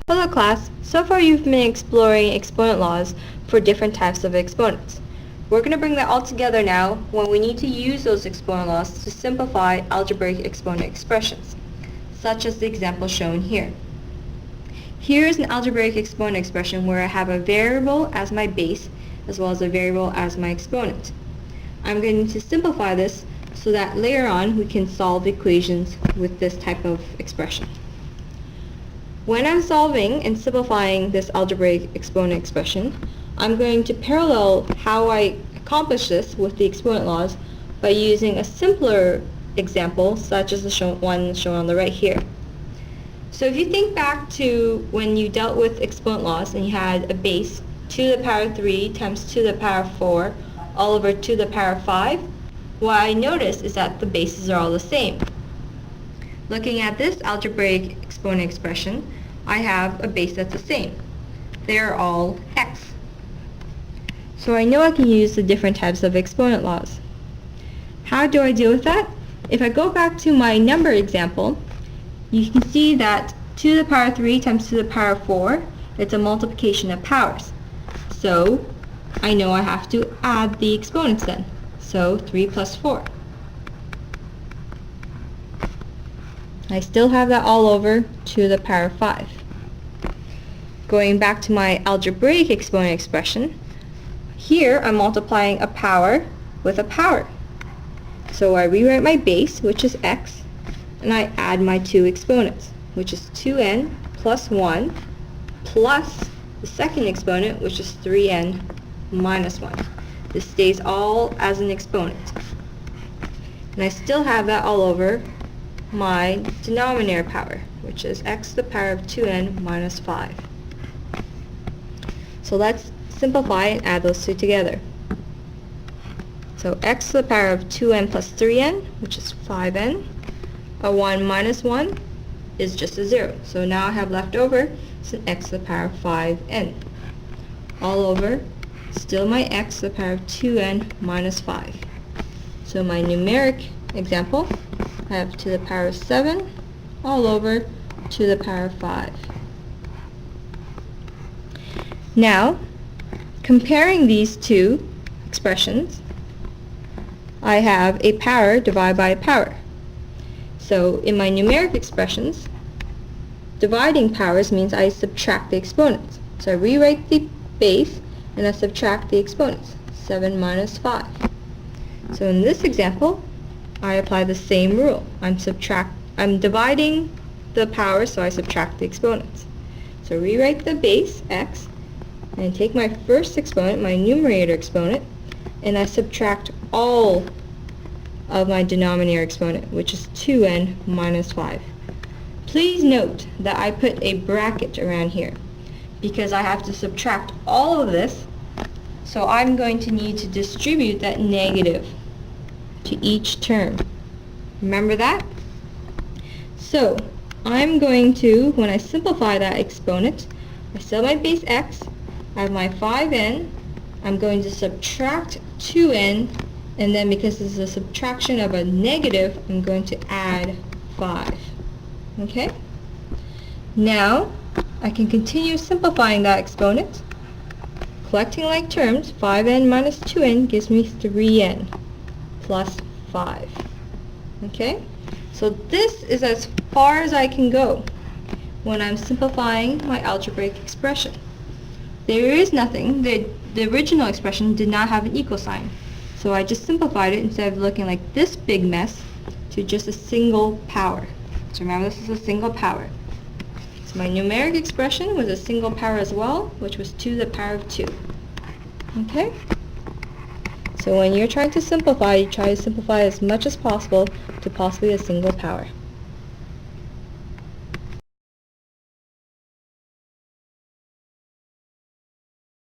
Hello class, so far you've been exploring exponent laws for different types of exponents. We're going to bring that all together now when we need to use those exponent laws to simplify algebraic exponent expressions, such as the example shown here. Here is an algebraic exponent expression where I have a variable as my base as well as a variable as my exponent. I'm going to simplify this so that later on we can solve equations with this type of expression. When I'm solving and simplifying this algebraic exponent expression, I'm going to parallel how I accomplish this with the exponent laws by using a simpler example such as the one shown on the right here. So if you think back to when you dealt with exponent laws and you had a base 2 to the power 3 times 2 to the power 4 all over 2 to the power 5, what I notice is that the bases are all the same. Looking at this algebraic exponent expression, I have a base that's the same. They are all x. So I know I can use the different types of exponent laws. How do I deal with that? If I go back to my number example, you can see that 2 to the power 3 times 2 to the power 4, it's a multiplication of powers. So I know I have to add the exponents then. So 3 plus 4. I still have that all over 2 to the power 5. Going back to my algebraic exponent expression, here I'm multiplying a power with a power. So I rewrite my base, which is x, and I add my two exponents, which is 2n plus 1 plus the second exponent, which is 3n minus 1. This stays all as an exponent. And I still have that all over my denominator power, which is x to the power of 2n minus 5. So let's simplify and add those two together. So x to the power of 2n plus 3n, which is 5n. A 1 minus 1 is just a 0. So now I have left over is an x to the power of 5n. All over, still my x to the power of 2n minus 5. So my numeric example, I have to the power of 7 all over to the power of 5. Now, comparing these two expressions, I have a power divided by a power. So in my numeric expressions, dividing powers means I subtract the exponents. So I rewrite the base and I subtract the exponents, 7 minus 5. So in this example, I apply the same rule. I'm dividing the powers, so I subtract the exponents. So rewrite the base, x, and take my first exponent, my numerator exponent, and I subtract all of my denominator exponent, which is 2n minus 5. Please note that I put a bracket around here because I have to subtract all of this, so I'm going to need to distribute that negative to each term. Remember that? So I'm going to, when I simplify that exponent, I still have my base x, I have my 5n, I'm going to subtract 2n, and then because this is a subtraction of a negative, I'm going to add 5. Okay? Now, I can continue simplifying that exponent. Collecting like terms, 5n minus 2n gives me 3n plus 5. Okay? So this is as far as I can go when I'm simplifying my algebraic expression. There is nothing, the original expression did not have an equal sign. So I just simplified it instead of looking like this big mess to just a single power. So remember, this is a single power. So my numeric expression was a single power as well, which was 2 to the power of 2. Okay? So when you're trying to simplify, you try to simplify as much as possible to possibly a single power.